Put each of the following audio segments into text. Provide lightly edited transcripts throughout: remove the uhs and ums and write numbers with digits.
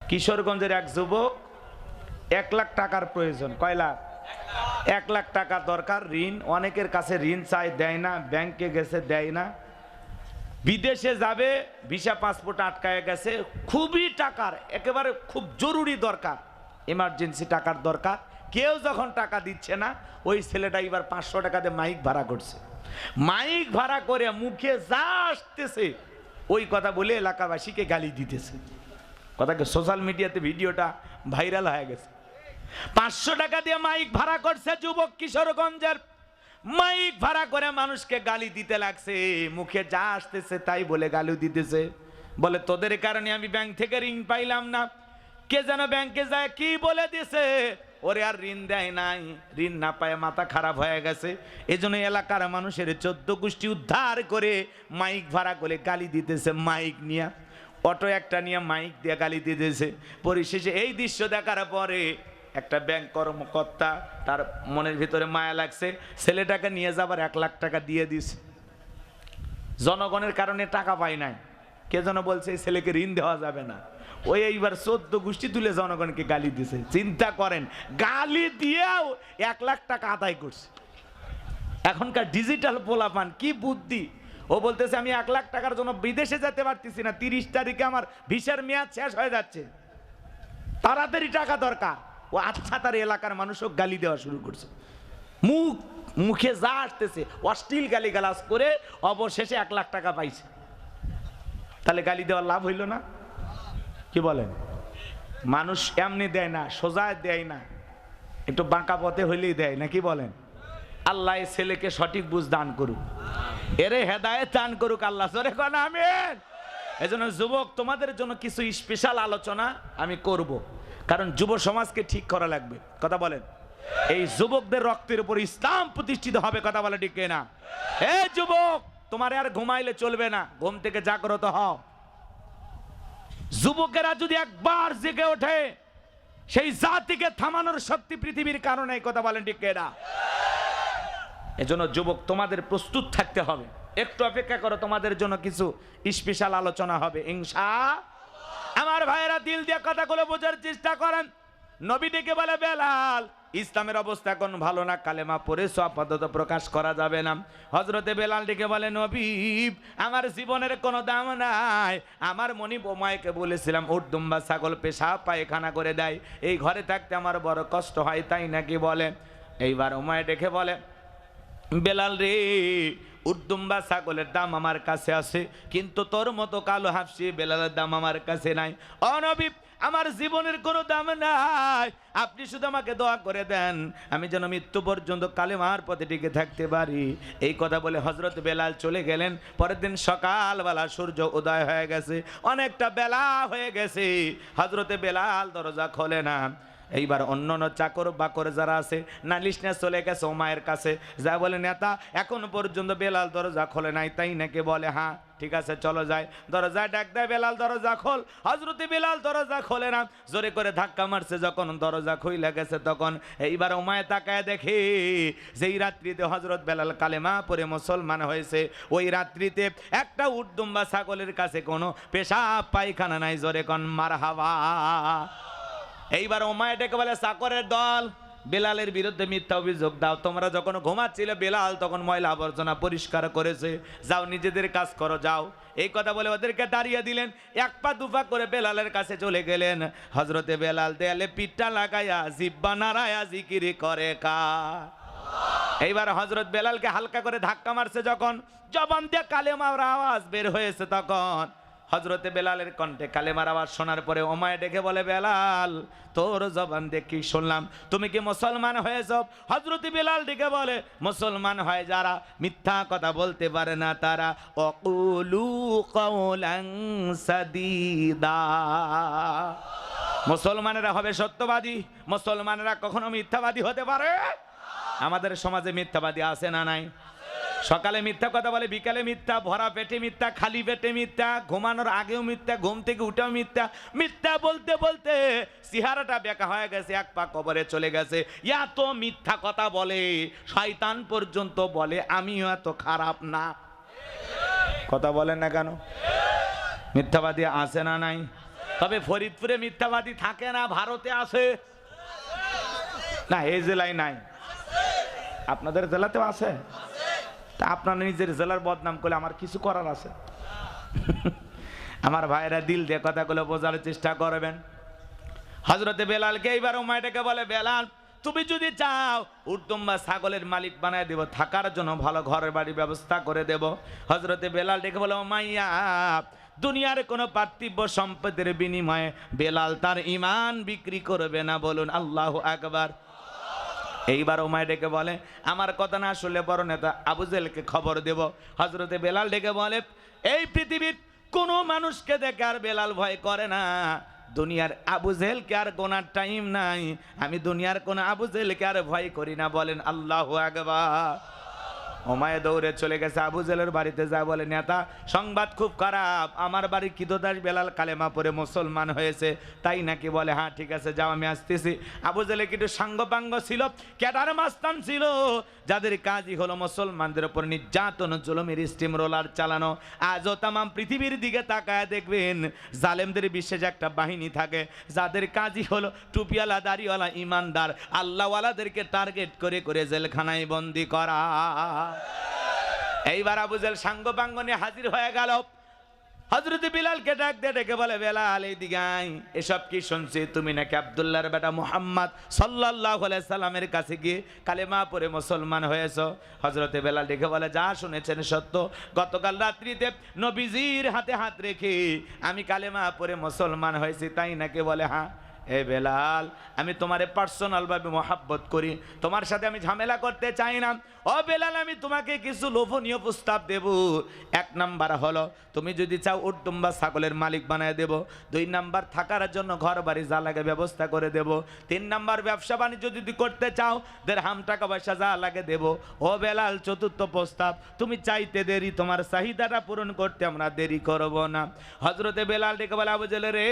কিশোরগঞ্জের এক যুবক 1 লাখ টাকার প্রয়োজন। কয় লাখ? 1 লাখ টাকা দরকার, ঋণ। অনেকের কাছে ঋণ চাই, দেয় না, ব্যাংকে গেছে, দেয় না। বিদেশে যাবে, ভিসা পাসপোর্ট আটকায় গেছে, খুবই টাকার, একেবারে খুব জরুরি দরকার, এমার্জেন্সি টাকার দরকার। কেউ যখন টাকা দিচ্ছে না, ওই ছেলেটা এবার 500 টাকা দিয়ে মাইক ভাড়া করছে। মাইক ভাড়া করে মুখে যা আসতেছে ওই কথা বলে এলাকাবাসীকে গালি দিতেছে। কথাকে সোশ্যাল মিডিয়াতে ভিডিওটা ভাইরাল হয়ে গেছে। 500 টাকা দিয়ে মাইক ভাড়া করছে যুবক কিশোরগঞ্জের। মাইক ভাড়া করে মানুষকে গালি দিতে লাগছে, মুখে যা আসতেছে তাই বলে গালি দিতেছে। বলে তোদের কারণে আমি ব্যাংক থেকে ঋণ পাইলাম না। কে যেন ব্যাংকে যায় কি বলে দিছে, ওরে আর ঋণ দেয় নাই, ঋণ না পায় মাথা খারাপ হয়ে গেছে। এজন্য এলাকার মানুষের 14 গোষ্ঠী উদ্ধার করে মাইক ভাড়া করে গালি দিতেছে। মাইক নিয়ে, অটো একটা নিয়ে মাইক দিয়ে গালি দিতেছে। পরিশেষে এই দৃশ্য দেখার পরে একটা ব্যাংক কর্মকর্তা, তার মনের ভিতরে মায়া লাগছে, ছেলেটাকে নিয়ে যাবার 1 লাখ টাকা দিয়ে দিছে। জনগণের কারণে টাকা পায় নাই। কে যেন বলছে এই ছেলেকে ঋণ দেওয়া যাবে না। ওই এইবার 14 গোষ্ঠী তুলে জনগণকে গালি দিছে। চিন্তা করেন, গালি দিয়েও 1 লাখ টাকা আদায় করছে। এখনকার ডিজিটাল পোলাপান কি বুদ্ধি! ও বলতেছে আমি 1 লাখ টাকার জন্য বিদেশে যেতে পারতেছি না, 30 তারিখে আমার ভিসার মেয়াদ শেষ হয়ে যাচ্ছে, তাড়াতাড়ি টাকা দরকার। ও আচ্ছা, তার এলাকার মানুষও গালি দেওয়া শুরু করছে। মুখে যা আসতেছে অশ্লীল গালি গালাজ করে অবশেষে 1 লাখ টাকা পাইছে। তাহলে গালি দেওয়ার লাভ হইল না? কি বলেন? মানুষ এমনি দেয় না, সোজা দেয় না, একটু বাঁকা পথে হইলেই দেয় না। কি বলেন? আল্লাহ ছেলেকে সঠিক বুঝ দান করুক, এরে হেদায়েত দান করুক আল্লাহ। জোরে কোন আমিন। এজন্য যুবক, তোমাদের জন্য কিছু স্পেশাল আলোচনা আমি করব, কারণ যুব সমাজকে ঠিক করা লাগবে। কথা বলেন, এই যুবকদের রক্তের উপর ইসলাম প্রতিষ্ঠিত হবে। কথা বলে ঠিক না? এই যুবক, তোমার আর ঘুমাইলে চলবে না, ঘুম থেকে জাগ্রত হও। যুবকেরা যদি একবার জেগে ওঠে, সেই জাতিকে থামানোর শক্তি পৃথিবীর কারণে। কথা বলেন ঠিক না? এজন্য যুবক, তোমাদের প্রস্তুত থাকতে হবে। একটু অপেক্ষা করো, তোমাদের জন্য কিছু স্পেশাল আলোচনা হবে ইনশাআল্লাহ। আমার ভাইয়েরা, দিল দিয়ে কথাগুলো বোঝার চেষ্টা করেন। নবী ডেকে বলে, বেলাল, ইসলামের অবস্থা এখন ভালো না, কালেমা পড়ে আপাতত প্রকাশ করা যাবে না। হযরতে বেলাল ডেকে বলে, নবী, আমার জীবনের কোনো দাম নাই। আমার মনি বোমাইকে বলেছিলাম উট দুম্বা ছাগল পেশাব পায়খানা করে দেয়, এই ঘরে থাকতে আমার বড় কষ্ট হয়, তাই নাকি বলে। এইবার ওমায় ডেকে বলে, বেলাল রে, উর্দুম্বা ছাগলের দাম আমার কাছে আছে, কিন্তু তোর মতো কালো হাফসি বেলালের দাম আমার কাছে নাই। ও নবী, আমার জীবনের কোনো দাম নাই, আপনি শুধু আমাকে দোয়া করে দেন, আমি যেন মৃত্যু পর্যন্ত কালেমার পথে টিকে থাকতে পারি। এই কথা বলে হযরত বেলাল চলে গেলেন। পরের দিন সকালবেলা সূর্য উদয় হয়ে গেছে, অনেকটা বেলা হয়ে গেছে। হযরতে বেলাল দরজা খোলে না। এইবার অন্য চাকর বাকর যারা আছে নালিশ নিয়ে চলে গেছে ওমায়ের কাছে, যা বলে, নেতা, এখন পর্যন্ত বেলাল দরজা খোলে নাই, তাই নাকি? বলে, হ্যাঁ, ঠিক আছে, চলো যাই। দরজায় ডাক দেয়, বেলাল দরজা খোল। হযরতে বেলাল দরজা খোলে না, জোরে করে ধাক্কা মারছে। যখন দরজা খুইলা গেছে, তখন এইবার ওমায় তাকায় দেখে যেই রাত্রিতে হযরত বেলাল কালেমা পড়ে মুসলমান হয়েছে, ওই রাত্রিতে একটা উট দুম্বা ছাগলের কাছে কোনো পেশাব পায়খানা নাই। জোরে কোন মারহাবা। এইবার ওমায় ডেকে বলে, চাকরের দল, বেলালের বিরুদ্ধে মিথ্যা অভিযোগ দাও। তোমরা যখন ঘুমাচ্ছিলে বেলাল তখন ময়লা আবর্জনা পরিষ্কার করেছে, যাও নিজেদের কাজ করো, যাও। এই কথা বলে ওদেরকে দাঁড়িয়ে দিলেন। 1 পা 2 পা করে বেলালের কাছে চলে গেলেন। হযরতে বেলাল দেয়ালে পিঠটা লাগাইয়া জিব্বা নাড়ায়া জিকির করে কার। এইবার হযরত বেলালকে হালকা করে ধাক্কা মারছে, যখন জবান দিয়ে কালেমার আওয়াজ বের হয়েছে, তখন হযরতে বেলালের কণ্ঠে কালেমার আওয়াজ শোনার পরে ওমায় ডেকে বলে, বেলাল, তোর জবান দিয়ে কি শুনলাম, তুমি কি মুসলমান হয়েছ? হযরতে বেলাল ডেকে বলে, মুসলমান হয় যারা মিথ্যা কথা বলতে পারে না তারা, অকুলু কওলান সাদীদা। মুসলমানেরা হবে সত্যবাদী, মুসলমানেরা কখনো মিথ্যাবাদী হতে পারে? আমাদের সমাজে মিথ্যাবাদী আছে না নাই? সকালে মিথ্যা কথা বলে, বিকালে মিথ্যা, ভরা পেটে মিথ্যা, খালি পেটে মিথ্যা, ঘুমানোর আগেও মিথ্যা, ঘুম থেকে উঠেও মিথ্যা। মিথ্যা বলতে বলতে চেহারাটা বেঁকা হয়ে গেছে, 1 পা কবরে চলে গেছে। এত মিথ্যা কথা বলে, শয়তান পর্যন্ত বলে আমিও এত খারাপ না। কথা বলেন না কেন? মিথ্যাবাদী আছে না নাই? তবে ফরিদপুরে মিথ্যাবাদী থাকে না, ভারতে আছে না, এই জেলায় নাই, আপনাদের জেলাতেও আছে। তা আপনার নিজের জেলার বদনাম করলে আমার কিছু করার আছে? আমার ভাইরা দিল দিয়ে কথাগুলো বোঝার চেষ্টা করবেন। হযরতে বেলালকে এইবার উমাইয়াটাকে বলে, বেলাল তুমি যদি চাও উটদুম্বা ছাগলের মালিক বানায় দেব, থাকার জন্য ভালো ঘরের বাড়ির ব্যবস্থা করে দেব। হযরতে বেলাল ডেকে বলে, উমাইয়া দুনিয়ার কোনো পার্থিব সম্পদের বিনিময়ে বেলাল তার ঈমান বিক্রি করবে না, বলুন আল্লাহু আকবার। এইবার উমাইয়া ডেকে বলে, আমার কথা না শুনলে বড় নেতা আবু জেহেলকে খবর দেব। হযরতে বেলাল ডেকে বলে, এই পৃথিবীর কোনো মানুষকে দেখে আর বেলাল ভয় করে না, দুনিয়ার আবু জেহেলকে আর গোনার টাইম নাই, আমি দুনিয়ার কোন আবু জেহেলকে আর ভয় করি না, বলেন আল্লাহু আকবার। উমাইয়া দৌড়ে চলে গেছে আবু জেহেলের বাড়িতে, যা বলে, নেতা সংবাদ খুব খারাপ, আমার বাড়ির কিদোদাস বেলাল কালেমা পড়ে মুসলমান হয়েছে। তাই নাকি? বলে হ্যাঁ ঠিক আছে, যাও আমি আসতেছি। আবু জেহেল কিন্তু সাঙ্গপাঙ্গ ছিল, ক্যাডার মাস্তান ছিল, যাদের কাজই হলো মুসলমানদের উপর নির্যাতন জুলুমের স্টিম রোলার চালানো। আজও তাম পৃথিবীর দিকে তাকায় দেখবেন জালেমদের বিশেষ একটা বাহিনী থাকে, যাদের কাজই হলো টুপিওয়ালা দাড়িওয়ালা ইমানদার আল্লাহওয়ালাদেরকে টার্গেট করে করে জেলখানায় বন্দি করা। এইবার আবু জেহেল সাঙ্গপাঙ্গ নিয়ে হাজির হয়ে গেল। হযরত বিলালকে ডাক দিয়ে ডেকে বলে, বেলাল এইদিকে আয়, এসব কি শুনছি তুমি নাকি আব্দুল্লাহর বেটা মুহাম্মদ সাল্লাল্লাহু আলাইহি সাল্লামের কাছে গিয়ে কালেমা পড়ে মুসলমান হয়েছো? হযরতে বেলাল ডেকে বলে, যা শুনেছেন সত্য, গতকাল রাত্রিতে নবীজির হাতে হাত রেখে আমি কালেমা পড়ে মুসলমান হয়েছি। তাই নাকি? বলে হ্যাঁ। এ বেলাল, আমি তোমারে পার্সোনাল ভাবে মহাব্বত করি, তোমার সাথে আমি ঝামেলা করতে চাই না। ও বেলাল, আমি তোমাকে কিছু লোভনীয় প্রস্তাব দেব। এক নাম্বার হলো, তুমি যদি চাও উটদুম্বা ছাগলের মালিক বানায় দেব। 2 নাম্বার, থাকার জন্য ঘর বাড়ি যা লাগে ব্যবস্থা করে দেব। 3 নাম্বার, ব্যবসা বাণিজ্য যদি করতে চাও দেড়হাম টাকা পয়সা যা লাগে দেব। ও বেলাল, চতুর্থ প্রস্তাব, তুমি চাইতে দেরি, তোমার চাহিদাটা পূরণ করতে আমরা দেরি করব না। হযরতে বেলাল ডেকে বলে, আবু জেহেল রে,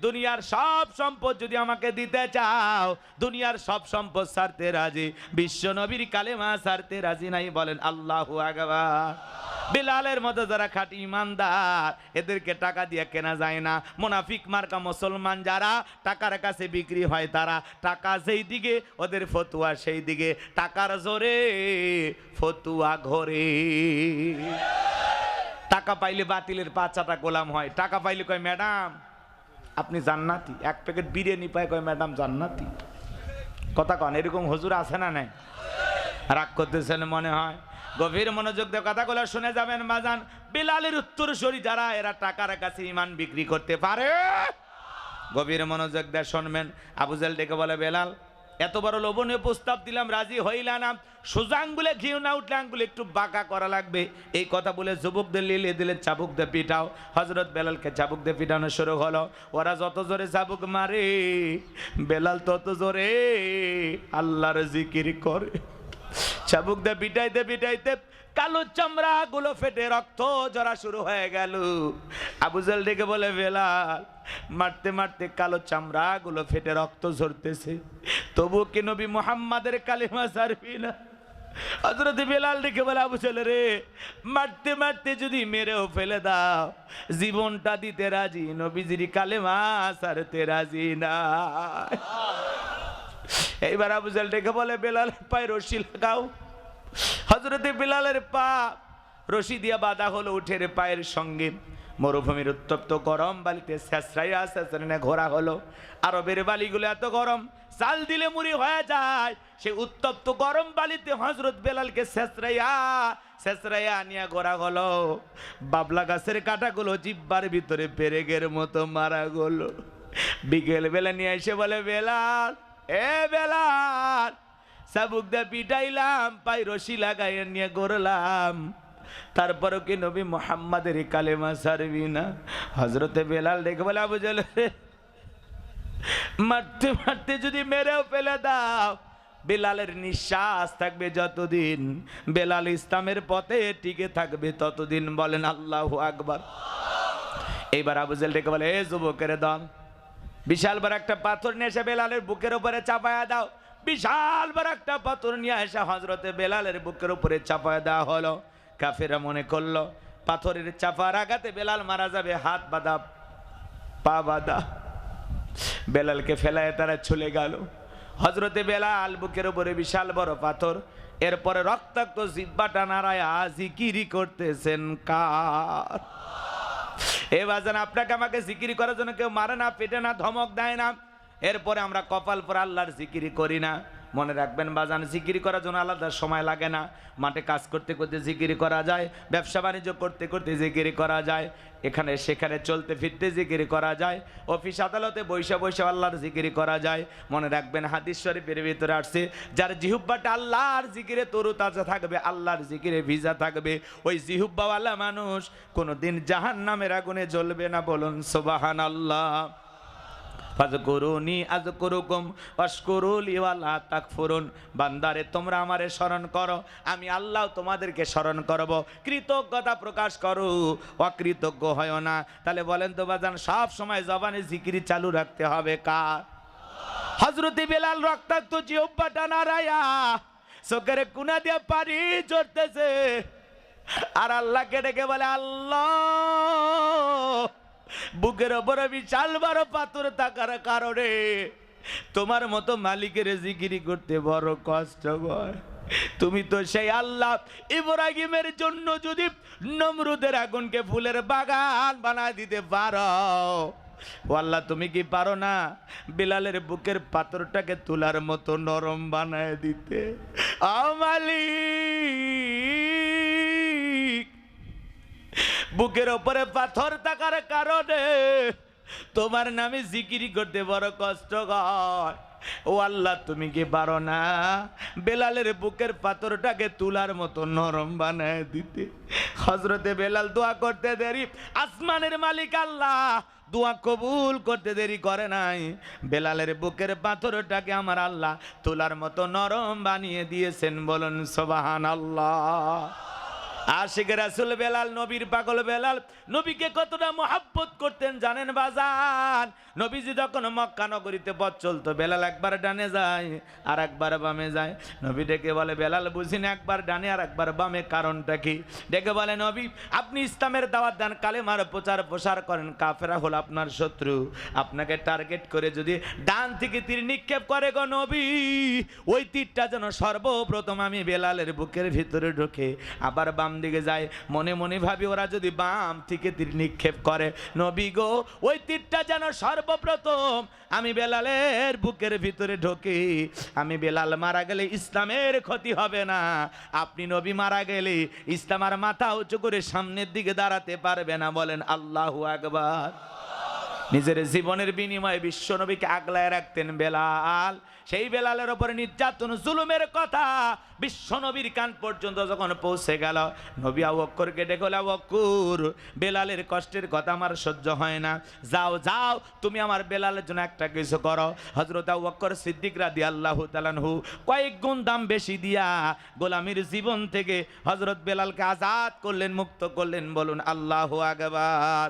দুনিয়ার সব সম্পদ যদি আমাকে দিতে চাও, দুনিয়ার সব সম্পদ ছাড়তে রাজি, বিশ্ব নবীর কালেমা ছাড়তে রাজি নাই, বলেন আল্লাহু আকবার। বেলালের মতো যারা খাঁটি ইমানদার, এদেরকে টাকা দিয়ে কেনা যায় না। মুনাফিক মার্কা মুসলমান যারা, টাকার কাছে বিক্রি হয় তারা, টাকা যেই দিকে ওদের ফতুয়া সেই দিকে, টাকার জোরে ফতুয়া ঘরে। টাকা পাইলে বাতিলের 5 গোলাম হয়, টাকা পাইলে কয় ম্যাডাম আপনি জান্নাতি, 1 প্যাকেট বিরিয়ানি পায় কয় ম্যাডাম জান্নাতি। কথা কন, এরকম হুজুর আছে না নাই? রাগ করতেছেন মনে হয়, গভীর মনোযোগ দিয়ে কথাগুলো শুনে যাবেন বাজান। বেলালের উত্তরসূরি যারা, এরা টাকার কাছে ঈমান বিক্রি করতে পারে। গভীর মনোযোগ দিয়ে শুনবেন। আবু জেহেল ডেকে বলে, বেলাল এত বড় লোভনীয় প্রস্তাব দিলাম, রাজি হইলা না, সোজা আঙ্গুলে ঘিউ না উঠলে আঙ্গুলে একটু বাঁকা করা লাগবে। এই কথা বলে যুবকদের লিলে দিলে চাবুক দিয়ে পিটাও। হযরত বেলালকে চাবুক দিয়ে পিটানো শুরু হলো। ওরা যত জোরে চাবুক মারে, বেলাল তত জোরে আল্লাহর জিকির করে। চাবুক দিয়ে পিটাইতে পিটাইতে কালো চামড়া গুলো ফেটে রক্ত ঝরা শুরু হয়ে গেল। আবু জেহেল ডেকে বলে, বেলাল মারতে মারতে কালো চামড়া গুলো ফেটে রক্ত ঝরতেছে, তবু কি নবী মুহাম্মাদের কালেমা ছাড়বি না? হযরত বেলাল ডেকে বলে, আবু জেহেল রে, মারতে মারতে যদি মেরেও ফেলে দাও, জীবনটা দিতে রাজি, নবীজির কালেমা ছাড়তে রাজি না। এইবার আবু জেহেল ডেকে বলে, বেলালের পায়ে রশি লাগাও। হযরতে বেলালের পা রশি দিয়া বাঁধা হলো উঠের পায়ের সঙ্গে। মরুভূমির উত্তপ্ত গরম বালিতে ছেঁচড়াইয়া ছেঁচড়ে ঘোরা হলো। আরবের বালিগুলো এত গরম, চাল দিলে মুড়ি হয়ে যায়। সে উত্তপ্ত গরম বালিতে হযরত বেলালকে ছেঁচড়াইয়া নিয়ে ঘোরা হলো। বাবলা গাছের কাঁটাগুলো জিব্বার ভিতরে পেরেকের মতো মারা গেলো। বিকেল বেলা নিয়ে এসে বলে, বেলাল এ বেলাল, চাবুক দিয়ে পিটাইলাম, পাই রশি লাগাইয়া নিয়ে গড়লাম, তারপরও কি নবী মুহাম্মাদের কালেমা ছাড়বি না? হযরতে বেলাল ডেকে বলে, আবু জেহেল মারতে মারতে যদি মেরেও ফেলে দাও, বেলালের নিঃশ্বাস থাকবে যতদিন, বেলাল ইসলামের পথে টিকে থাকবে ততদিন, বলেন আল্লাহু আকবার। এইবার আবু জেহেল ডেকে বলে, এ যুবকের দল, বিশাল বড় একটা পাথর নিয়ে এসে বেলালের বুকের উপরে চাপায়া দাও। বিশাল বড় একটা পাথর নিয়ে এসে হযরতে বেলালের বুকের উপরে চাপায়া দেওয়া হলো। কাফেররা মনে করলো পাথরের চাপার আঘাতে বেলাল মারা যাবে, হাত বাঁধা পা বাঁধা। বেলালকে ফেলায় তারা চলে গেল। হযরতে বেলাল বুকের উপরে বিশাল বড় পাথর, এরপরে রক্তাক্ত জিহ্বাটা নাড়ায়া জিকিরি করতেছেন কার? এ বাজান, আপনাকে আমাকে জিকিরি করার জন্য কেউ মারে না, পেটে না, ধমক দেয় না, এরপরে আমরা কপাল পর আল্লাহর জিকিরি করি না। মনে রাখবেন বাজান, জিকিরি করার জন্য আলাদা সময় লাগে না। মাঠে কাজ করতে করতে জিকিরি করা যায়, ব্যবসা বাণিজ্য করতে করতে জিকিরি করা যায়, এখানে সেখানে চলতে ফিরতে জিকিরি করা যায়, অফিস আদালতে বৈশা বৈশা আল্লাহর জিকিরি করা যায়। মনে রাখবেন হাদিস শরীফের ভিতরে আসছে, যার জিহুব্বাটা আল্লাহর জিকিরে তরুতাজা থাকবে, আল্লাহর জিকিরে ভিজা থাকবে, ওই জিহুব্বাওয়ালা মানুষ কোনোদিন জাহান্নামের আগুনে জ্বলবে না। বলুন সুবহানাল্লাহ। ফাযকুরুনি আযকুরুকুম ওয়াশকুরুলি ওয়ালা তাকফুরুন। বান্দারে তোমরা আমারে স্মরণ করো, আমি আল্লাহ তোমাদেরকে স্মরণ করব। কৃতজ্ঞতা প্রকাশ করো, অকৃতজ্ঞ হয় না। তাহলে বলেন তো বাজান, সব সময় জবানে জিকির চালু রাখতে হবে কার? হযরতে বেলাল রক্তাক্ত জিহ্বাটা নাড়ায়া চোখের কোনা দিয়ে পানি ঝরতেছে, আর আল্লাহকে ডেকে বলে, আল্লাহ, বুকের ওপরে বিশাল বড় পাথর থাকার কারণে তোমার মতো মালিকের জিকিরি করতে বড় কষ্ট হয়। তুমি তো সেই আল্লাহ, ইব্রাহিমের জন্য যদি নমরুদের আগুনকে ফুলের বাগান বানায় দিতে পারো, ও আল্লাহ, তুমি কি পারো না বেলালের বুকের পাথরটাকে তুলার মতো নরম বানায় দিতে? মালিক, বুকের ওপরে পাথর থাকার কারণে তোমার নামে জিকিরি করতে বড় কষ্ট হয়। ও আল্লাহ, তুমি কি পারো না বেলালের বুকের পাথরটাকে তুলার মতো নরম বানায় দিতে? হযরতে বেলাল দোয়া করতে দেরি, আসমানের মালিক আল্লাহ দোয়া কবুল করতে দেরি করে নাই। বেলালের বুকের পাথরটাকে আমার আল্লাহ তুলার মতো নরম বানিয়ে দিয়েছেন। বলুন সুবহানাল্লাহ। আশিক রাসূল বেলাল, নবীর পাগল বেলাল, নবীকে কতটা মহব্বত করতেন জানেন বাজান? নবীজি যখন মক্কা নগরীতে পথ চলতো, বেলাল একবার ডানে যায় আর একবার বামে যায়। নবী ডেকে বলে, বেলাল বুঝি না, একবার ডানে আর একবার বামে, কারণটা কি? ডেকে বলে, নবী আপনি ইসলামের দাওয়াত দেন, কালেমার প্রচার প্রসার করেন, কাফেরা হলো আপনার শত্রু, আপনাকে টার্গেট করে যদি ডান থেকে তীর নিক্ষেপ করে গো নবী, ওই তীরটা যেন সর্বপ্রথম আমি বেলালের বুকের ভিতরে ঢোকে, আবার বাম দিকে যায়। মনে মনে ভাবি, ওরা যদি বাম থেকে তীর নিক্ষেপ করে, নবী গো ওই তীরটা যেন সর্বপ্রথম আমি বেলালের বুকের ভিতরে ঢোকে। আমি বেলাল মারা গেলে ইসলামের ক্ষতি হবে না, আপনি নবী মারা গেলে ইসলাম আর মাথা উঁচু করে সামনের দিকে দাঁড়াতে পারবে না। বলেন আল্লাহু আকবার। নিজের জীবনের বিনিময়ে বিশ্ব নবীকে আগলায় রাখতেন বেলাল। সেই বেলালের ওপরে নির্যাতন জুলুমের কথা বিশ্ব নবীর কান পর্যন্ত যখন পৌঁছে গেল, নবী আবু বকরকে ডেকে, আবু বকর, বেলালের কষ্টের কথা আমার সহ্য হয় না, যাও যাও তুমি আমার বেলালের জন্য একটা কিছু করো। হযরত আবু বকর সিদ্দিক রাদিয়াল্লাহু তাআলা আনহু কয়েক গুণ দাম বেশি দিয়া গোলামীর জীবন থেকে হযরত বেলালকে আজাদ করলেন, মুক্ত করলেন। বলুন আল্লাহু আকবার।